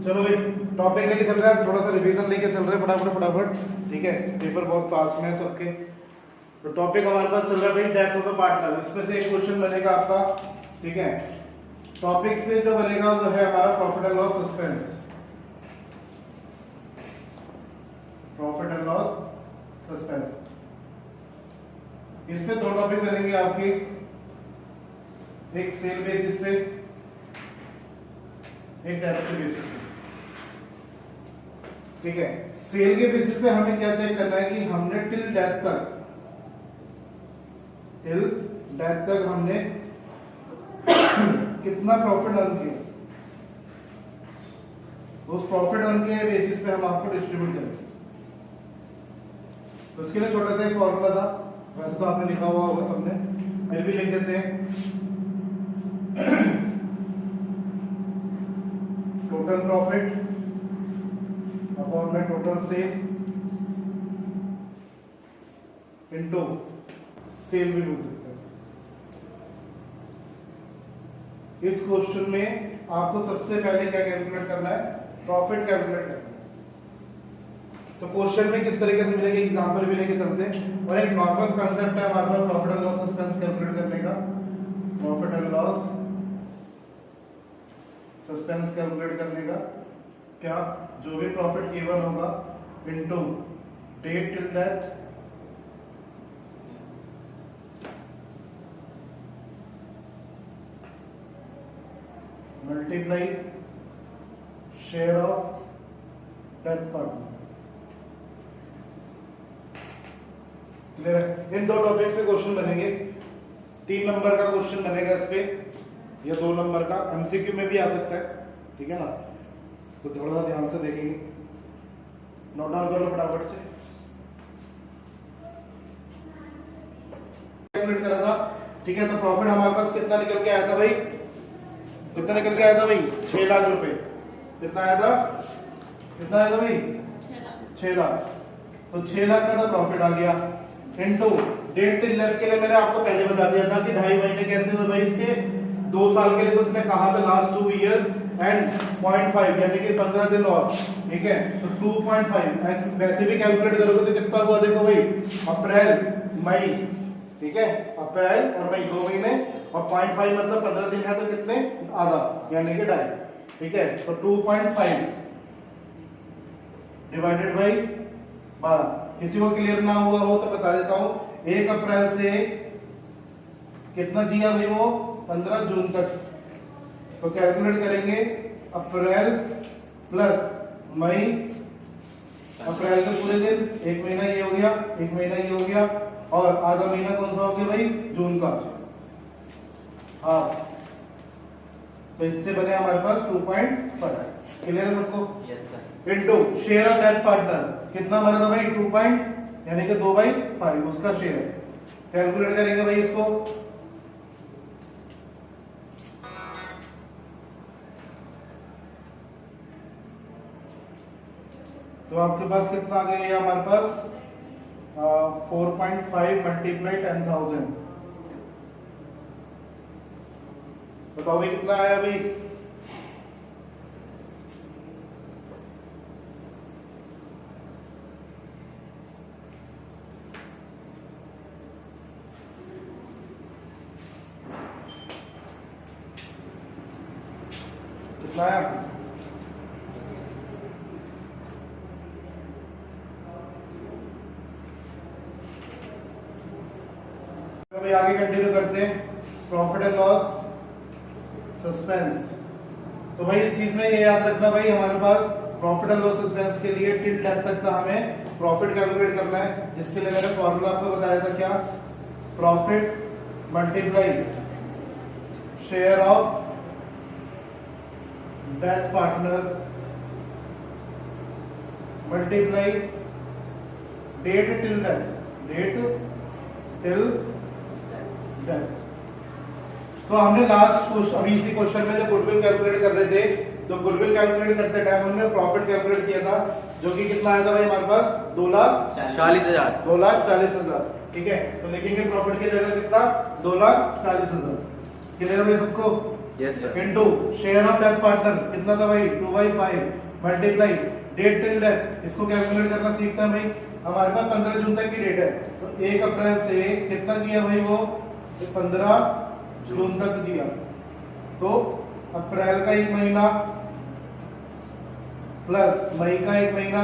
चलो भाई टॉपिक लेके चल रहे हैं, थोड़ा सा रिवीजन लेके चल रहे हैं फटाफट। ठीक है, पेपर बहुत पास में है सबके। तो टॉपिक हमारे पास चल रहा है भाई डेथ ऑफ द पार्टनर। इसमें से एक क्वेश्चन बनेगा आपका। ठीक है, टॉपिक पे जो बनेगा वो है हमारा profit and loss suspense. Profit and loss suspense, इसमें दो टॉपिक बनेंगे आपके, एक सेल बेसिस पे, एक डायरेक्ट बेसिस पे। ठीक है, सेल के बेसिस पे हमें क्या चेक करना है कि हमने टिल डेथ तक हमने कितना प्रॉफिट अर्न किया, उस प्रॉफिट अर्न के बेसिस पे हम आपको डिस्ट्रीब्यूट करेंगे। तो उसके लिए छोटा सा एक फॉर्मूला था, वैसे तो आपने लिखा हुआ होगा सबने, फिर भी लिख देते हैं। टोटल प्रॉफिट अपॉन में टोटल सेल इनटू सेल भी बोल सकते हैं। इस क्वेश्चन में आपको सबसे पहले क्या कैलकुलेट करना है, प्रॉफिट कैलकुलेट करना है। तो क्वेश्चन में किस तरीके से मिलेगा, एग्जांपल भी लेके चलते हैं। और एक नॉर्मल कांसेप्ट है हमारे पास profit and loss suspense calculate करने का। Profit and loss suspense calculate करने का क्या, जो भी प्रॉफिट गिवन होगा into date till death multiply share of death partner. Clear है? इन दो टॉपिक पे क्वेश्चन बनेंगे। 3 नंबर का क्वेश्चन बनेगा इस पे, या 2 नंबर का, एमसीक्यू में भी आ सकता है। ठीक है ना, तो थोड़ा सा ध्यान से देखेंगे, नोट डाउन कर लो फटाफट से। कैलकुलेट करा था। ठीक है, तो प्रॉफिट हमारे पास कितना निकल के आया था भाई, कितना निकल के आया था भाई, 6 लाख रुपए। कितना आया था, कितना आया था भाई, 6 लाख। तो 6 लाख का तो प्रॉफिट आ गया इनटू डेट टिल डेथ के लिए मैंने आपको पहले बता दिया था कि 2.5 महीने कैसे हुए भाई इसके, 2 साल के लिए। तो उसने कहा था लास्ट 2 इयर्स एंड 0.5 यानी कि 15 दिन और। ठीक है, तो 2.5 एंड वैसे भी कैलकुलेट करोगे तो कितना हुआ देखो भाई, अप्रैल मई। ठीक है, अप्रैल और मई 2 महीने, और 0.5 मतलब 15 दिन है, तो कितने, आधा यानी कि 2.5। ठीक है, तो 2.5 डिवाइडेड बाई 12। किसी को क्लियर ना हुआ हो तो बता देता हूं, 1 अप्रैल से कितना जिया भाई वो, 15 जून तक। तो कैलकुलेट करेंगे अप्रैल प्लस मई, अप्रैल के पूरे दिन, 1 महीना ये हो गया, 1 महीना ये हो गया, और आधा महीना कौन सा हो गया भाई, जून का। हाँ, तो इससे बने हमारे पास 2.5। क्लियर है सबको? Yes sir. Into share of death partner कितना बना था भाई, 2 यानी कि 2/5 उसका शेयर। कैलकुलेट करेंगे भाई इसको। तो आपके पास कितना आ गया, ये हमारे पास 4.5 मल्टीप्लाई 10,000। बताओ भाई कितना आया भाई, कितना आया? अभी आगे कंटिन्यू करते हैं, प्रॉफिट एंड लॉस सस्पेंस। तो भाई इस चीज में ये याद रखना भाई, हमारे पास प्रॉफिट एंड लॉस सस्पेंस के लिए टिल डेथ तक का हमें प्रॉफिट कैलकुलेट करना है, जिसके लिए मैंने फॉर्मूला आपको बताया था क्या, profit multiply share of death partner multiply date till death, date till death. तो हमने लास्ट क्वेश्चन, अभी इसी क्वेश्चन में जब गुडविल कैलकुलेट कर रहे थे, तो गुडविल कैलकुलेट करते टाइम हमने प्रॉफिट कैलकुलेट किया था, जो कि कितना आया था भाई हमारे पास, 2,40,000। 2,40,000। ठीक है, तो लिखेंगे प्रॉफिट की जगह कितना, 2,40,000। क्लियर है भाई सबको? Yes sir. Into share of death partner कितना था भाई 2/5 मल्टीप्लाई डेट टिल डेथ, इसको कैलकुलेट करना सीखते हैं भाई। हमारे पास 15 जून तक की डेट है, तो 1 अप्रैल से कितना जिया भाई वो 15 जून तक जिया, तो अप्रैल का 1 महीना प्लस मई का 1 महीना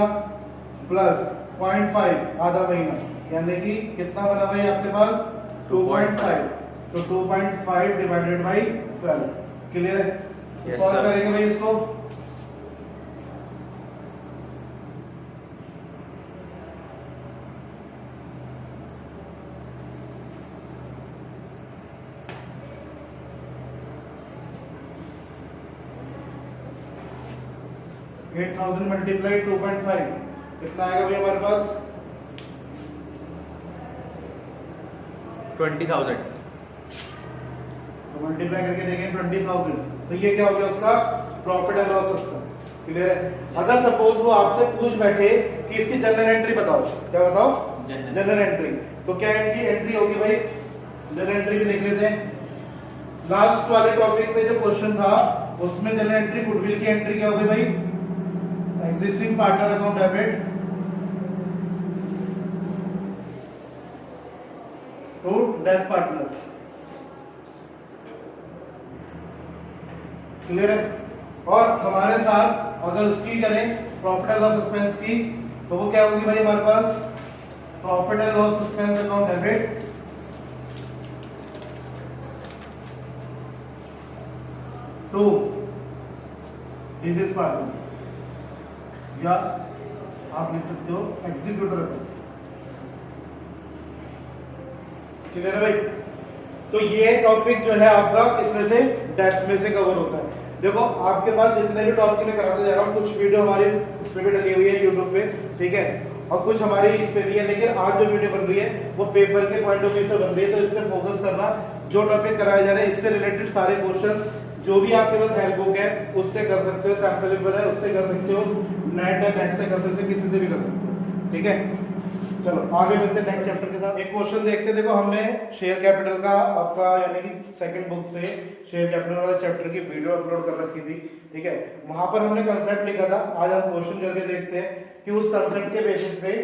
प्लस 0.5 आधा महीना, यानी कि कितना बना भाई आपके पास 2.5, तो 2.5 डिवाइडेड बाई 12। क्लियर है? Yes, solve sir. करेंगे भाई इसको। एट थाउजेंड मल्टीप्लाई 2.5 कितना आएगा भाई हमारे पास 20,000। तो मल्टीप्लाई करके देखें 20,000, तो ये क्या हो गया उसका प्रॉफिट एंड लॉस उसका। क्लियर है? अगर सपोज वो आपसे पूछ बैठे कि इसकी जनरल एंट्री बताओ, क्या बताओ जनरल एंट्री, तो क्या इनकी एंट्री होगी भाई, जनरल एंट्री भी देख लेते हैं। लास्ट वाले टॉपिक पे जो क्वेश्चन था उसमें जनरल एंट्री गुडविल की एंट्री क्या होगी भाई, existing partner account debit to death partner. Clear है? और हमारे साथ अगर उसकी करें प्रॉफिट एंड लॉस एक्सपेंस की, तो वो क्या होगी भाई हमारे पास profit and loss expense account debit to business partner, या आप लिख सकते हो एग्जीक्यूटर अकाउंट। क्लियर है भाई? तो ये टॉपिक जो है आपका इसमें से डेप्थ में से कवर होता है। देखो आपके पास जितने भी टॉपिक मैं कराते जा रहा हूँ, कुछ वीडियो हमारी उस पे भी डली हुई है यूट्यूब पे, ठीक है, और कुछ हमारी इस पे भी है, लेकिन आज जो वीडियो बन रही है वो पेपर के पॉइंट ऑफ व्यू से बन रही है, तो इस पे फोकस करना। जो टॉपिक कराए जा रहे हैं इससे रिलेटेड सारे क्वेश्चन जो भी आपके पास हेल्प बुक है उससे कर सकते हो, सैंपल पेपर है उससे कर सकते हो, नेट है नेट से कर सकते हो, किसी से भी कर सकते हो, ठीक है। चलो आगे बढ़ते हैं नेक्स्ट चैप्टर के साथ। एक क्वेश्चन देखते हैं। देखो हमने शेयर कैपिटल का आपका यानी कि सेकंड बुक से शेयर कैपिटल वाले चैप्टर की वीडियो अपलोड कर रखी थी, ठीक है, वहां पर हमने कंसेप्ट लिखा था। आज हम क्वेश्चन करके देखते हैं कि उस कंसेप्ट के बेसिस पे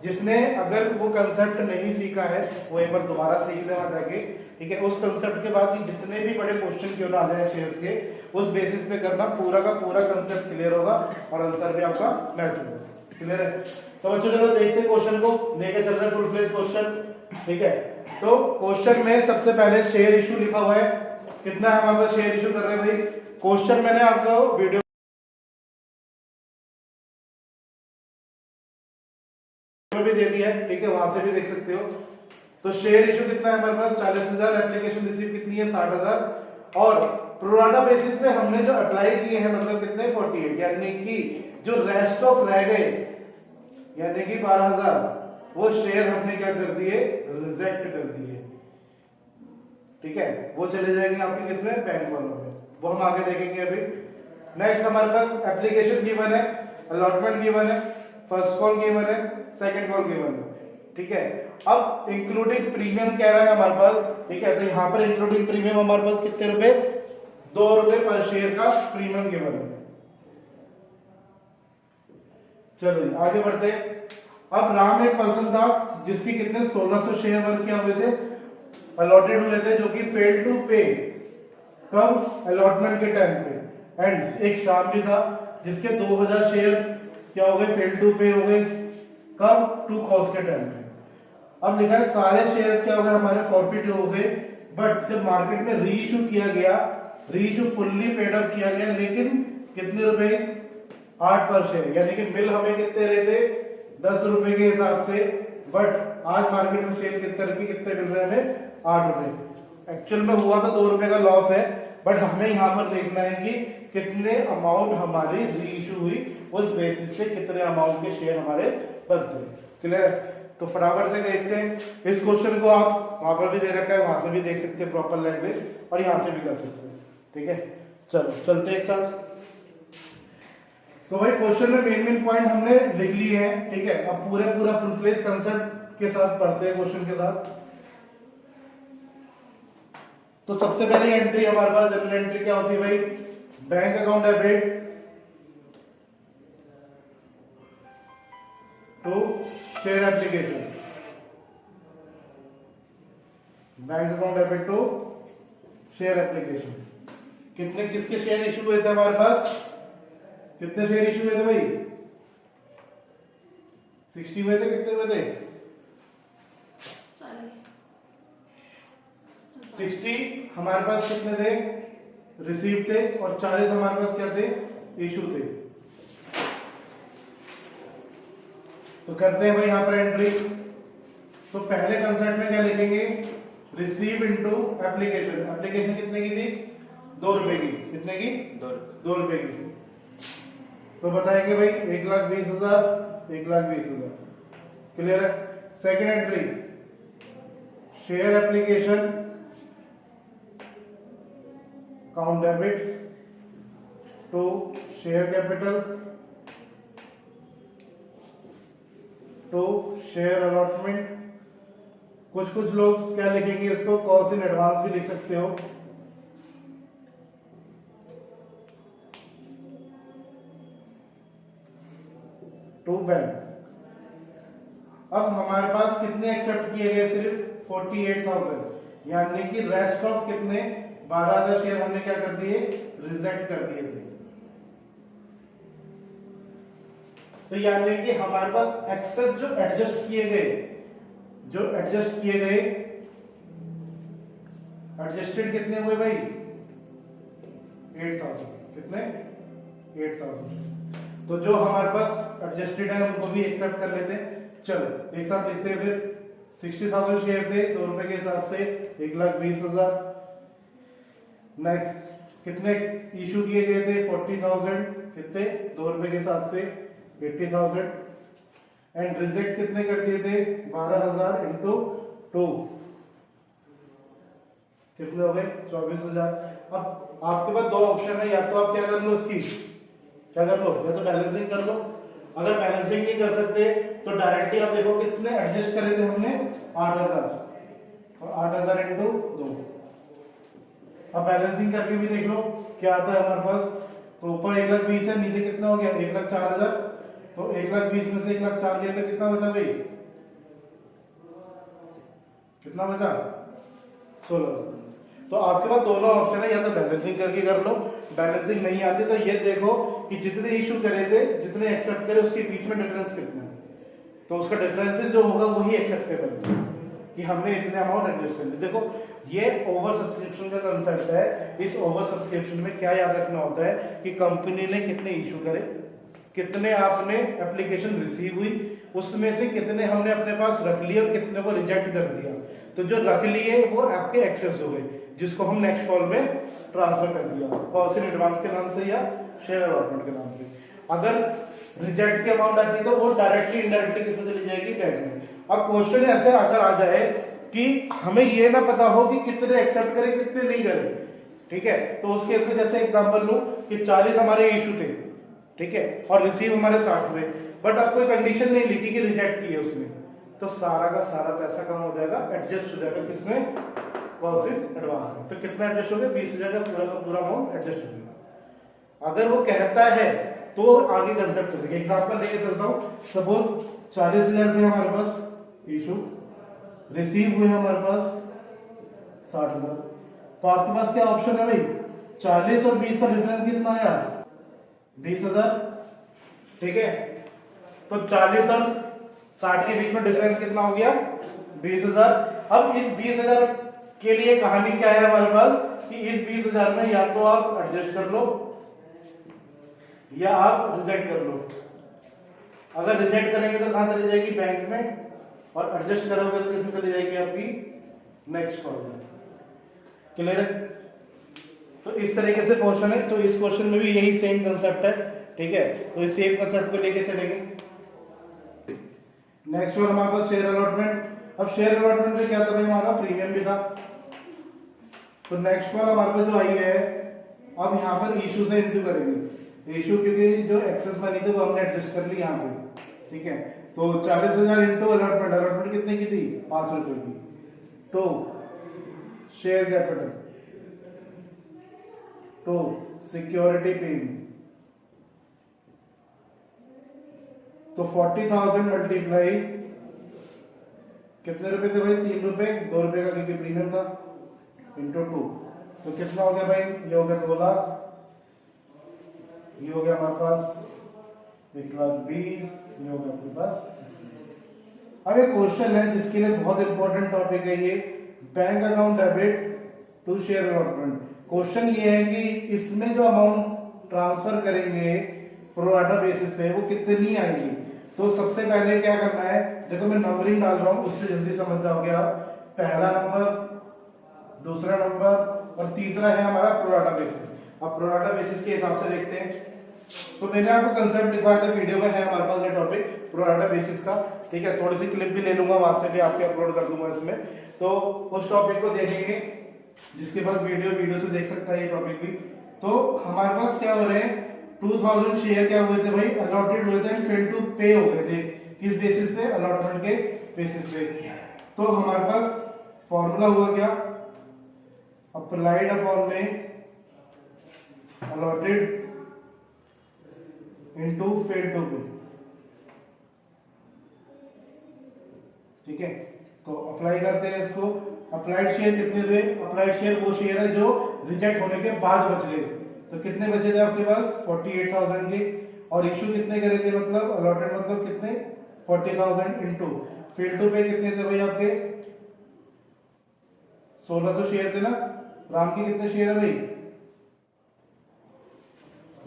जिसने अगर वो कंसेप्ट नहीं सीखा है वो एक बार दोबारा सीख लेना जाके, ठीक है। उस कंसेप्ट के बाद जितने भी बड़े क्वेश्चन क्यों ना आ जाए शेयर्स के, उस बेसिस पे करना, पूरा का पूरा कंसेप्ट क्लियर होगा और आंसर भी आपका मैच होगा। क्लियर है? तो बच्चों चलो देखते हैं क्वेश्चन को, लेके चल रहे हैं फुल फ्लेज क्वेश्चन, ठीक है। तो क्वेश्चन में सबसे पहले शेयर इशू लिखा हुआ है, कितना है हमारे पास शेयर इशू कर रहे हैं भाई। क्वेश्चन मैंने आपको वीडियो में भी दे दिया है, ठीक है, वहां से भी देख सकते हो। तो शेयर इशू कितना है हमारे पास 40,000, एप्लीकेशन रिसीव कितनी है 60,000, और प्रोराटा बेसिस पे हमने जो अप्लाई किए हैं मतलब कितने 48, यानी कि जो रेस्ट ऑफ रह गए यानी कि 12,000 वो शेयर हमने क्या कर दिए, रिजेक्ट कर दिए, ठीक है। वो चले जाएंगे आपके किसमें, बैंक वालों में, वो हम आगे देखेंगे अभी। नेक्स्ट हमारे पास एप्लीकेशन गिवन है, अलॉटमेंट गिवन है, फर्स्ट कॉल गिवन है, सेकंड कॉल गिवन है, ठीक है। अब इंक्लूडिंग प्रीमियम कह रहा है हमारे पास, ठीक है, तो यहाँ पर इंक्लूडिंग प्रीमियम हमारे पास कितने रुपए, 2 रुपए पर शेयर का प्रीमियम गिवन है। चलो आगे बढ़ते हैं। अब राम एक पर्सन था जिसकी कितने 1600 शेयर वर्क किया हुए थे, अलॉटेड हुए थे, जो कि फेल टू पे, कब, अलॉटमेंट के टाइम पे। एंड एक श्याम भी था जिसके 2000 शेयर क्या हो गए, फेल टू पे हो गए, कब, टू कॉस्ट के टाइम पे। अब लिखा है सारे शेयर क्या हो गए हमारे, फॉरफिट हो गए, बट जब मार्केट में रीइश्यू किया गया, रीइश्यू फुल्ली पेड अप किया गया, लेकिन कितने रुपए, 8 पर शेयर, यानी कि मिल हमें कितने रहे थे 10 रुपए के हिसाब से, बट आज मार्केट में सेल करके कितने मिल रहे हैं हमें, 8 रुपए। एक्चुअल में हुआ तो 2 रुपए का लॉस है, बट हमें यहाँ पर देखना है कि कितने अमाउंट हमारी रीइश्यू हुई, उस बेसिस पे कितने अमाउंट के शेयर हमारे बनते हैं। क्लियर है? तो फटाफट से देखते हैं इस क्वेश्चन को। आप वहां पर भी दे रखा है, वहां से भी देख सकते हैं प्रॉपर लैंग्वेज, और यहाँ से भी कर सकते हैं, ठीक है। चलो चलते एक साथ। तो भाई क्वेश्चन में मेन पॉइंट हमने लिख लिए हैं, ठीक है। अब पूरा फुल फ्लेज कंसेप्ट के साथ पढ़ते हैं क्वेश्चन के साथ। तो सबसे पहली एंट्री हमारे पास जनरल एंट्री क्या होती है भाई, bank account debit to share application, bank account debit to share application. कितने किसके शेयर इशू हुए थे हमारे पास, कितने शेयर इशू हुए थे भाई, 60 हुए थे, कितने हुए थे 60 हमारे पास कितने थे रिसीव थे, और 40 हमारे पास क्या थे इशू थे। तो करते हैं भाई यहां पर एंट्री। तो पहले कंसेप्ट में क्या लिखेंगे, रिसीव इनटू एप्लीकेशन। एप्लीकेशन कितने की थी, 2 रुपए की, कितने की 2 रुपए की। तो बताएंगे भाई 1,20,000 1,20,000, क्लियर है। Second entry, share application account debit to share capital to share allotment. कुछ कुछ लोग क्या लिखेंगे इसको, कॉस्ट इन एडवांस भी लिख सकते हो। To bank. अब हमारे पास कितने एक्सेप्ट किए गए, सिर्फ 48,000, यानी कि रेस्ट ऑफ कितने 12,000 शेयर हमने क्या कर दिए, रिजेक्ट कर दिए थे। तो यानी कि हमारे पास एक्सेस जो एडजस्ट किए गए, एडजस्टेड कितने हुए भाई 8,000, कितने 8,000। तो जो हमारे पास एडजस्टेड है उनको भी एक्सेप्ट कर लेते हैं। चलो एक साथ लिखते हैं फिर। 60,000 शेयर थे 2 रुपए के हिसाब से, 1,20,000। नेक्स्ट कितने इशू किए गए थे 40,000, कितने 2 रुपए के हिसाब से 80,000। एंड रिजेक्ट कितने कर दिए थे 12,000 इंटू 2, कितने हो गए 24,000। अब आपके पास 2 ऑप्शन है, या तो आप क्या कर लो, इसकी क्या कर लो, या तो बैलेंसिंग कर लो। अगर बैलेंसिंग नहीं कर सकते तो डायरेक्टली आप देखो कितने एडजस्ट करे थे हमने 8,000, और 8,000 इंटू 2। अब बैलेंसिंग करके भी देख लो क्या आता है हमारे पास। तो ऊपर 1,20,000 है, नीचे कितना हो गया 1,04,000। तो 1,20,000 में से 1,04,000 गया तो कितना बचा भाई, कितना बचा 16,000। तो आपके पास दोनों ऑप्शन है, या तो बैलेंसिंग करके कर लो, बैलेंसिंग नहीं आती तो ये देखो कि जितने इशू करे थे, जितने एक्सेप्ट करे उसके बीच में डिफरेंस कितना है, तो उसका डिफरेंस जो होगा वही एक्सेप्टेबल है कि हमने इतने अमाउंट एडजस्ट कर लिए। देखो ये ओवर सब्सक्रिप्शन का कंसेप्ट है। इस ओवर सब्सक्रिप्शन में क्या याद रखना होता है कि कंपनी ने कितने इशू करे, कितने आपने एप्लीकेशन रिसीव हुई, उसमें से कितने हमने अपने पास रख लिए और कितने को रिजेक्ट कर दिया। तो जो रख लिए वो आपके एक्सेस हो गए, जिसको हम नेक्स्ट कॉल में ट्रांसफर कर दिया, कॉस्ट इन एडवांस के नाम से या शेयर अलॉटमेंट के नाम से। अगर रिजेक्ट की अमाउंट आती है तो वो डायरेक्टली इनडायरेक्टली किसमें चली जाएगी, बैंक में। अब क्वेश्चन ऐसे अगर आ जाए कि हमें ये ना पता हो कि कितने एक्सेप्ट करें कितने नहीं करें, ठीक है, तो उस केस में जैसे एग्जांपल लूं कि 40 हमारे इशू थे, ठीक है, और रिसीव हमारे 60 हुए, बट अब कोई कंडीशन नहीं लिखी कि रिजेक्ट किए उसने, तो सारा का सारा पैसा कम हो जाएगा, एडजस्ट हो जाएगा किसमें, कॉस्ट इन एडवांस में। तो कितना एडजस्ट हो गया 20,000 का पूरा अमाउंट एडजस्ट हो गया। अगर वो कहता है तो आगे कंसेप्ट चलेगा। एग्जांपल लेके चलता हूं, सपोज 40,000 थे हमारे पास इशू, रिसीव हुए हमारे पास 60,000। तो आपके पास क्या ऑप्शन है भाई, 40 और 20 का डिफरेंस कितना आया 20,000, ठीक है। तो 40 और 60 के बीच में डिफरेंस कितना हो गया 20,000। अब इस 20,000 के लिए कहानी क्या है हमारे पास कि इस 20,000 में या तो आप एडजस्ट कर लो या आप रिजेक्ट कर लो। अगर रिजेक्ट करेंगे तो कहां चली जाएगी, बैंक में, और एडजस्ट करोगे तो किसमें चली जाएगी, आपकी नेक्स्ट कॉल में। क्लियर है। तो इस तरीके से क्वेश्चन है। तो इस क्वेश्चन में भी यही सेम कंसेप्ट है, ठीक है। तो इस सेम कंसेप्ट को लेके चलेंगे। नेक्स्ट वन हमारे पास शेयर अलॉटमेंट। अब शेयर अलॉटमेंट में क्या था भाई, हमारा प्रीमियम भी था। तो नेक्स्ट वन हमारे पास जो आई है, अब यहाँ पर इशू से इंटू करेंगे। इशू क्योंकि जो एक्सेस मनी थी वो हमने एडजस्ट कर ली यहाँ पे, ठीक है। तो 40,000 इंटू अलॉटमेंट, अलॉटमेंट कितने की थी 5 रुपए की, तो share capital to security paid. तो 40,000 मल्टीप्लाई कितने रुपए थे भाई? 3 रुपए, 2 रुपए का क्योंकि प्रीमियम था, इंटू 2। तो कितना हो गया भाई? ये हो गया 2 लाख, ये हो गया हमारे पास 1,20,000, ये हो गया आपके पास। अब एक क्वेश्चन है जिसके लिए बहुत इंपॉर्टेंट टॉपिक है ये, bank account debit to share allotment. Question ये है कि इसमें जो अमाउंट ट्रांसफर करेंगे प्रोराटा बेसिस पे वो कितनी आएगी। तो सबसे पहले क्या करना है, देखो मैं नंबरिंग डाल रहा हूं, उससे जल्दी समझ जाओगे आप। पहला नंबर, दूसरा नंबर और तीसरा है हमारा प्रोराटा बेसिस। अब प्रोराटा बेसिस के हिसाब से देखते हैं। तो मैंने आपको कंसेप्ट लिखवाया था, वीडियो में है हमारे पास ये टॉपिक प्रोराटा बेसिस का, ठीक है। थोड़ी सी क्लिप भी ले लूंगा वहां से भी, आपके अपलोड कर दूंगा इसमें। तो उस टॉपिक को देखेंगे, जिसके पास वीडियो से देख सकता है ये टॉपिक भी। तो हमारे पास क्या हो रहे हैं, 2000 शेयर क्या हुए थे भाई? अलॉटेड हुए थे एंड फेल टू पे हो गए थे। किस बेसिस पे? अलॉटमेंट के बेसिस पे। तो हमारे पास फॉर्मूला हुआ क्या? अप्लाइड अपॉन में अलॉटेड इनटू फेल टू पे, ठीक है। तो अप्लाई करते हैं इसको। अप्लाइड शेयर कितने थे? अप्लाइड शेयर वो शेयर है जो रिजेक्ट होने के बाद बच गए। तो कितने बचे थे आपके पास? 48,000 के। और इशू कितने करे थे, मतलब अलॉटेड मतलब कितने? 40,000 इनटू फेल टू पे कितने थे भाई आपके? 1600 शेयर थे ना। राम के कितने शेयर है भाई?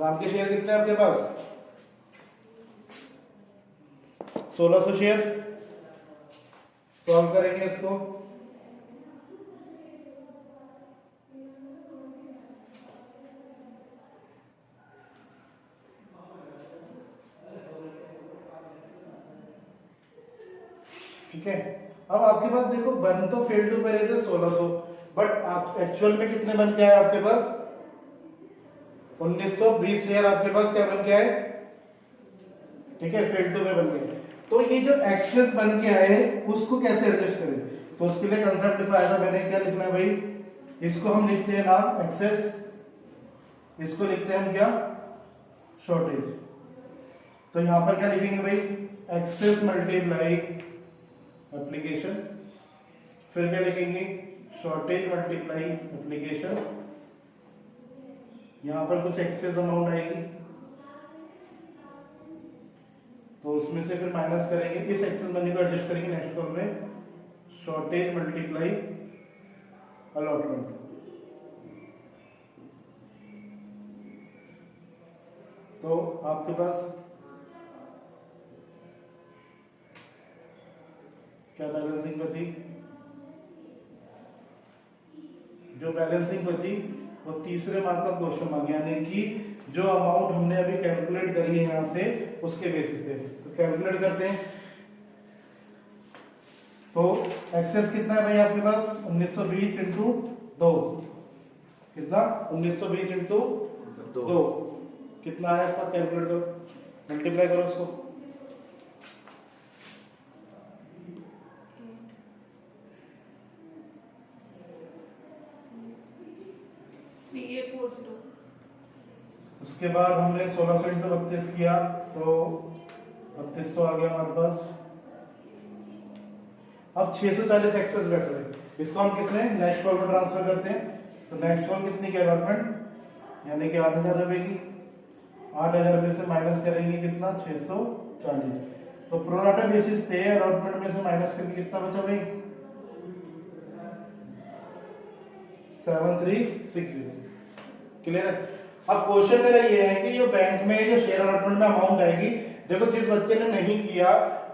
राम के शेयर कितने आपके पास? 1600 शेयर। सॉल्व करेंगे इसको। ठीक है। अब आपके पास देखो, बन तो फेल टू पे रहे थे 1600, बट एक्चुअल में कितने बन के आए आपके पास? 1920 शेयर आपके पास क्या बन के आए, ठीक है, फेल टू में बन गए। तो ये जो एक्सेस बन के आए उसको कैसे एडजस्ट करें? तो उसके लिए कंसेप्ट लिखवाया था मैंने। क्या लिखना है भाई? इसको हम लिखते हैं नाम एक्सेस, इसको लिखते हैं हम क्या? शॉर्टेज। तो यहां पर क्या लिखेंगे भाई? एक्सेस मल्टीप्लाई एप्लीकेशन, फिर क्या लिखेंगे? Shortage multiply application. यहां पर कुछ एक्सेस अमाउंट आएगी तो उसमें से फिर माइनस करेंगे, इस एक्सेस मनी को एडजस्ट करेंगे नेक्स्ट कॉल में। Shortage multiply allotment. तो आपके पास क्या बैलेंसिंग बची? जो बैलेंसिंग बची वो तीसरे मार्क का क्वेश्चन मांग, यानी कि जो अमाउंट हमने अभी कैलकुलेट करी है यहां से उसके बेसिस पे। तो कैलकुलेट करते हैं। तो एक्सेस कितना है भाई आपके पास? 1920 इंटू 2, कितना? 1920 इंटू 2 कितना है इसका? कैलकुलेट करो, मल्टीप्लाई करो उसको। उसके बाद हमने 1600 इंटू 32 किया तो 3200 आ गया हमारे पास। अब 640 एक्सेस बैठ रहे, इसको हम किसमें? नेक्स्ट कॉल में ट्रांसफर करते हैं। तो नेक्स्ट कॉल कितनी की अलॉटमेंट, यानी कि 8,000 रुपए की। 8,000 रुपए से माइनस करेंगे कितना? 640। तो प्रोराटा बेसिस पे अलॉटमेंट में से माइनस करके कितना बचा भाई? 7360। क्लियर है? अब क्वेश्चन मेरा ये है कि जो बैंक में जो शेयर अलॉटमेंट में अमाउंट आएगी, देखो जिस बच्चे ने नहीं किया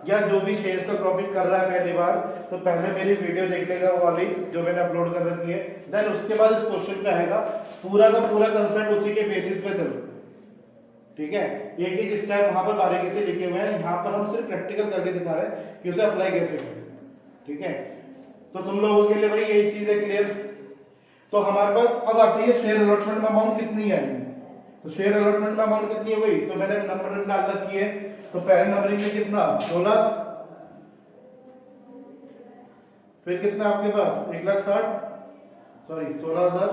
या जो भी शेयर का क्रॉपिंग कर रहा है पहली बार, तो पहले मेरी वीडियो देख लेगा वो वाली जो मैंने अपलोड कर रखी है, देन उसके बाद इस क्वेश्चन पे आएगा। पूरा का पूरा कंसेप्ट उसी के बेसिस पे चलो, ठीक है। एक एक स्टेप वहां पर बारीकी से लिखे हुए हैं, यहाँ पर हम सिर्फ प्रैक्टिकल करके दिखा रहे हैं कि उसे अप्लाई कैसे करें, ठीक है। तो तुम लोगों के लिए भाई यही चीज है क्लियर। तो हमारे पास अब आती है शेयर अलॉटमेंट में अमाउंट कितनी आएगी। तो शेयर अलॉटमेंट में अमाउंट कितनी हो गई? तो मैंने नंबर डाल रखी है। तो पहले नंबरिंग में कितना? 16, फिर कितना आपके पास? 1,60,000, सॉरी 16,000,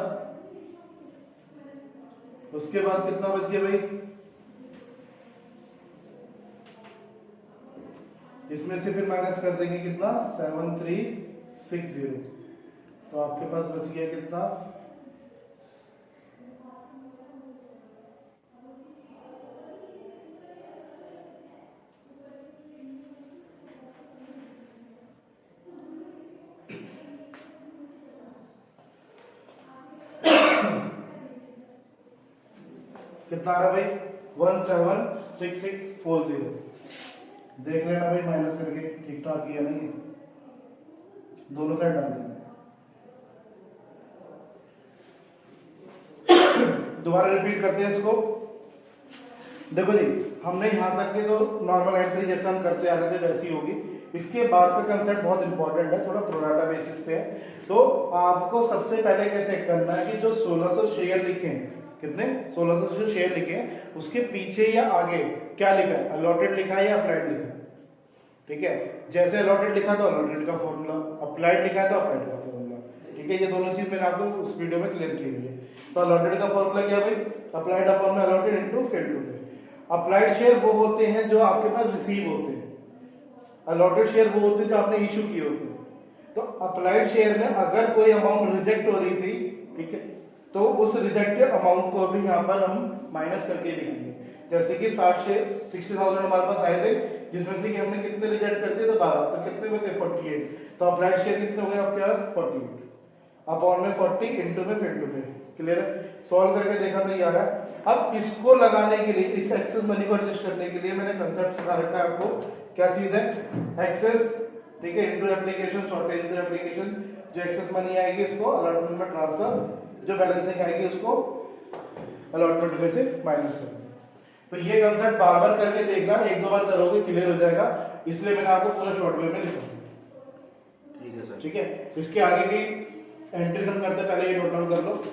उसके बाद कितना बच गया भाई, इसमें से फिर माइनस कर देंगे कितना 7360, तो आपके पास बच गया कितना 176640। देख लेना भाई माइनस करके ठीक ठाक किया नहीं, दोनों साइड डाल देना। दोबारा रिपीट करते हैं इसको। देखो जी, हमने यहाँ तक के तो नॉर्मल एंट्री जैसे हम करते आ रहे थे वैसी होगी। इसके बाद का कंसेप्ट बहुत इंपॉर्टेंट है, थोड़ा प्रोराटा बेसिस पे है। तो आपको सबसे पहले क्या चेक करना है कि जो 1600 शेयर लिखे हैं, कितने 1600 जो शेयर लिखे हैं उसके पीछे या आगे क्या लिखा है, अलॉटेड लिखा है या अप्लाइड लिखा है। ठीक है, जैसे अलॉटेड लिखा तो अलॉटेड का फॉर्मूला, अप्लाइड लिखा है तो अप्लाइड का फॉर्मूला। ठीक है, ये दोनों चीज मैंने आपको उस वीडियो में क्लियर की हुई है। तो अलॉटेड का फॉर्मूला क्या भाई, अप्लाइड अपॉन में अलॉटेड इनटू फेल्ड टू पे। अप्लाइड शेयर वो होते हैं जो आपके पास रिसीव होते हैं, अलॉटेड शेयर वो होते हैं जो आपने इशू किए होते हैं। तो अप्लाइड शेयर में अगर कोई अमाउंट रिजेक्ट हो रही थी, ठीक है, तो उस रिजेक्टेड अमाउंट को भी यहाँ पर हम माइनस करके लिखेंगे। जैसे कि 60,000 हमारे पास आए थे, जिसमें से कि हमने कितने रिजेक्ट कर दिए थे 12, तो कितने बचे 48। तो अप्लाइड शेयर कितने हो गए आपके पास 48 अपॉन में 40 इनटू में फेल्ड टू पे। क्लियर है, सॉल्व करके देखा तो ये आ रहा है। अब इसको लगाने के लिए, इस एक्सेस मनी को एडजस्ट करने के लिए मैंने कंसेप्ट सिखा रखा है आपको। क्या चीज है, एक्सेस, ठीक है, into application, shortage into application. जो एक्सेस मनी आएगी उसको अलॉटमेंट में ट्रांसफर, जो बैलेंसिंग आएगी उसको अलॉटमेंट में से माइनस कर। तो ये कंसेप्ट बार बार करके देखना, एक दो बार करोगे क्लियर हो जाएगा, इसलिए मैंने आपको पूरा शॉर्ट वे में लिखा। ठीक है सर। ठीक है, इसके आगे की एंट्रीज हम करते पहले ये नोट डाउन कर लो।